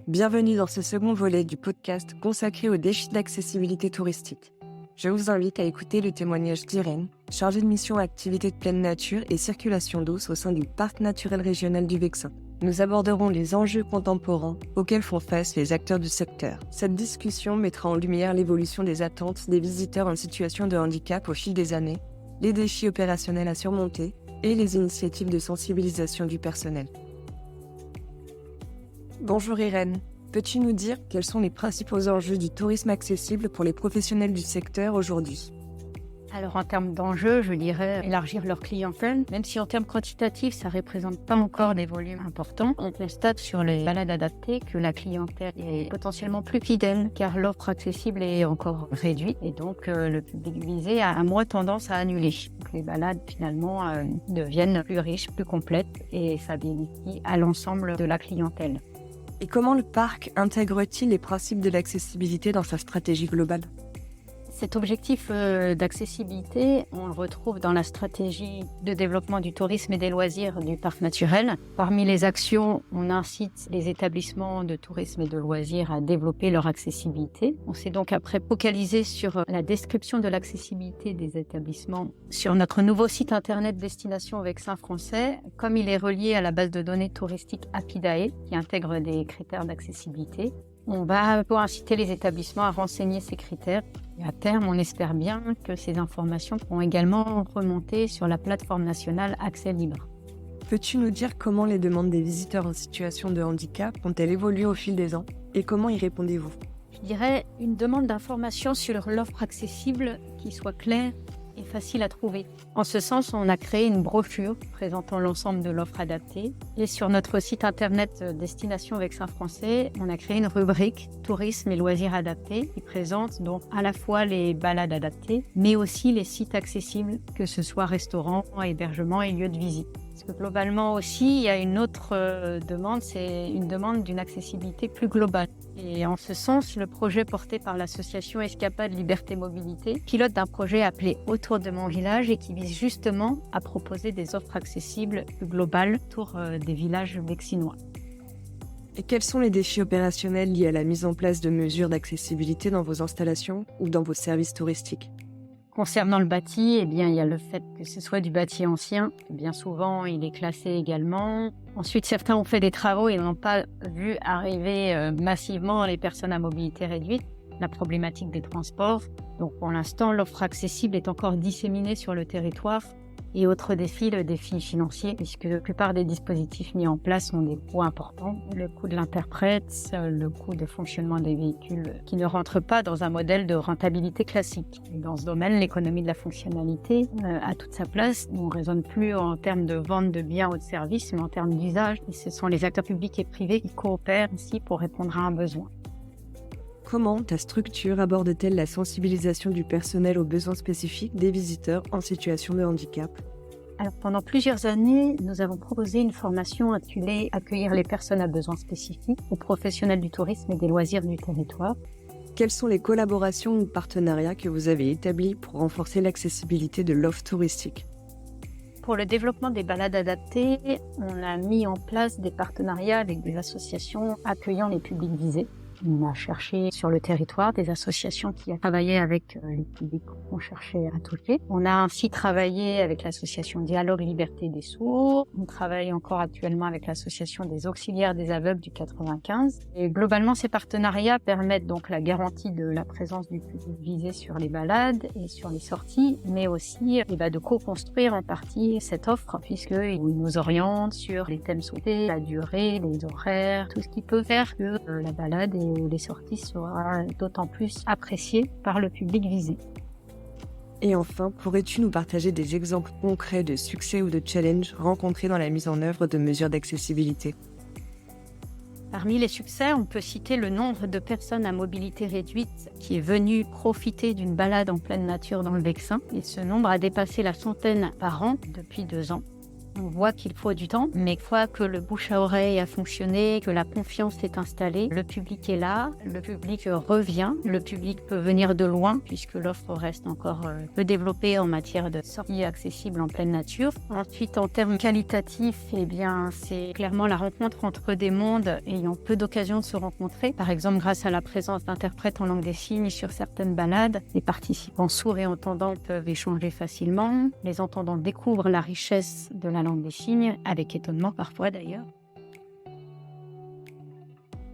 Bienvenue dans ce second volet du podcast consacré aux défis d'accessibilité touristique. Je vous invite à écouter le témoignage d'Irène, chargée de mission activités de pleine nature et circulation douce au sein du Parc naturel régional du Vexin. Nous aborderons les enjeux contemporains auxquels font face les acteurs du secteur. Cette discussion mettra en lumière l'évolution des attentes des visiteurs en situation de handicap au fil des années, les défis opérationnels à surmonter et les initiatives de sensibilisation du personnel. Bonjour Irène, peux-tu nous dire quels sont les principaux enjeux du tourisme accessible pour les professionnels du secteur aujourd'hui ? Alors en termes d'enjeux, je dirais élargir leur clientèle, même si en termes quantitatifs, ça ne représente pas encore des volumes importants. On constate sur les balades adaptées que la clientèle est potentiellement plus fidèle car l'offre accessible est encore réduite et donc le public visé a moins tendance à annuler. Donc, les balades finalement deviennent plus riches, plus complètes et ça bénéficie à l'ensemble de la clientèle. Et comment le parc intègre-t-il les principes de l'accessibilité dans sa stratégie globale ? Cet objectif d'accessibilité, on le retrouve dans la stratégie de développement du tourisme et des loisirs du parc naturel. Parmi les actions, on incite les établissements de tourisme et de loisirs à développer leur accessibilité. On s'est donc après focalisé sur la description de l'accessibilité des établissements sur notre nouveau site internet Destination Vexin français, comme il est relié à la base de données touristique Apidae, qui intègre des critères d'accessibilité. On va inciter les établissements à renseigner ces critères. Et à terme, on espère bien que ces informations pourront également remonter sur la plateforme nationale Accès Libre. Peux-tu nous dire comment les demandes des visiteurs en situation de handicap ont-elles évolué au fil des ans et comment y répondez-vous ? Je dirais une demande d'information sur l'offre accessible qui soit claire et facile à trouver. En ce sens, on a créé une brochure présentant l'ensemble de l'offre adaptée. Et sur notre site internet Destination Vexin français, on a créé une rubrique Tourisme et loisirs adaptés qui présente donc à la fois les balades adaptées, mais aussi les sites accessibles, que ce soit restaurants, hébergements et lieux de visite. Parce que globalement aussi, il y a une autre demande, c'est une demande d'une accessibilité plus globale. Et en ce sens, le projet porté par l'association Escapade Liberté Mobilité pilote d'un projet appelé Autour de mon village et qui vise justement à proposer des offres accessibles plus globales autour des villages vexinois. Et quels sont les défis opérationnels liés à la mise en place de mesures d'accessibilité dans vos installations ou dans vos services touristiques ? Concernant le bâti, il y a le fait que ce soit du bâti ancien. Bien souvent, il est classé également. Ensuite, certains ont fait des travaux et n'ont pas vu arriver massivement les personnes à mobilité réduite. La problématique des transports. Donc, pour l'instant, l'offre accessible est encore disséminée sur le territoire. Et autre défi, le défi financier, puisque la plupart des dispositifs mis en place ont des coûts importants. Le coût de l'interprète, le coût de fonctionnement des véhicules qui ne rentrent pas dans un modèle de rentabilité classique. Et dans ce domaine, l'économie de la fonctionnalité a toute sa place. On ne raisonne plus en termes de vente de biens ou de services, mais en termes d'usage. Et ce sont les acteurs publics et privés qui coopèrent ici pour répondre à un besoin. Comment ta structure aborde-t-elle la sensibilisation du personnel aux besoins spécifiques des visiteurs en situation de handicap ? Alors, pendant plusieurs années, nous avons proposé une formation intitulée « Accueillir les personnes à besoins spécifiques » aux professionnels du tourisme et des loisirs du territoire. Quelles sont les collaborations ou partenariats que vous avez établis pour renforcer l'accessibilité de l'offre touristique ? Pour le développement des balades adaptées, on a mis en place des partenariats avec des associations accueillant les publics visés. On a cherché sur le territoire des associations qui travaillaient avec les publics qu'on cherchait à toucher. On a ainsi travaillé avec l'association Dialogue Liberté des Sourds. On travaille encore actuellement avec l'association des auxiliaires des aveugles du 95. Et globalement, ces partenariats permettent donc la garantie de la présence du public visé sur les balades et sur les sorties, mais aussi de co-construire en partie cette offre, puisqu'ils nous orientent sur les thèmes souhaités, la durée, les horaires, tout ce qui peut faire que la balade et les sorties soient d'autant plus appréciées par le public visé. Et enfin, pourrais-tu nous partager des exemples concrets de succès ou de challenges rencontrés dans la mise en œuvre de mesures d'accessibilité ? Parmi les succès, on peut citer le nombre de personnes à mobilité réduite qui est venu profiter d'une balade en pleine nature dans le Vexin. Et ce nombre a dépassé la centaine par an depuis 2 ans. On voit qu'il faut du temps, mais une fois que le bouche à oreille a fonctionné, que la confiance est installée, le public est là, le public revient, le public peut venir de loin puisque l'offre reste encore peu développée en matière de sorties accessibles en pleine nature. Ensuite, en termes qualitatifs, c'est clairement la rencontre entre des mondes ayant peu d'occasion de se rencontrer. Par exemple, grâce à la présence d'interprètes en langue des signes sur certaines balades, les participants sourds et entendants peuvent échanger facilement. Les entendants découvrent la richesse de la langue des signes, avec étonnement parfois d'ailleurs.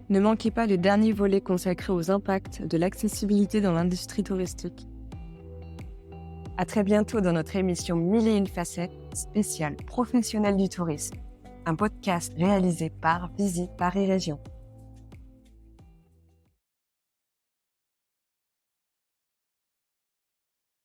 Ne manquez pas le dernier volet consacré aux impacts de l'accessibilité dans l'industrie touristique. À très bientôt dans notre émission 1001 facettes spéciale professionnelle du tourisme, un podcast réalisé par Visite Paris Région.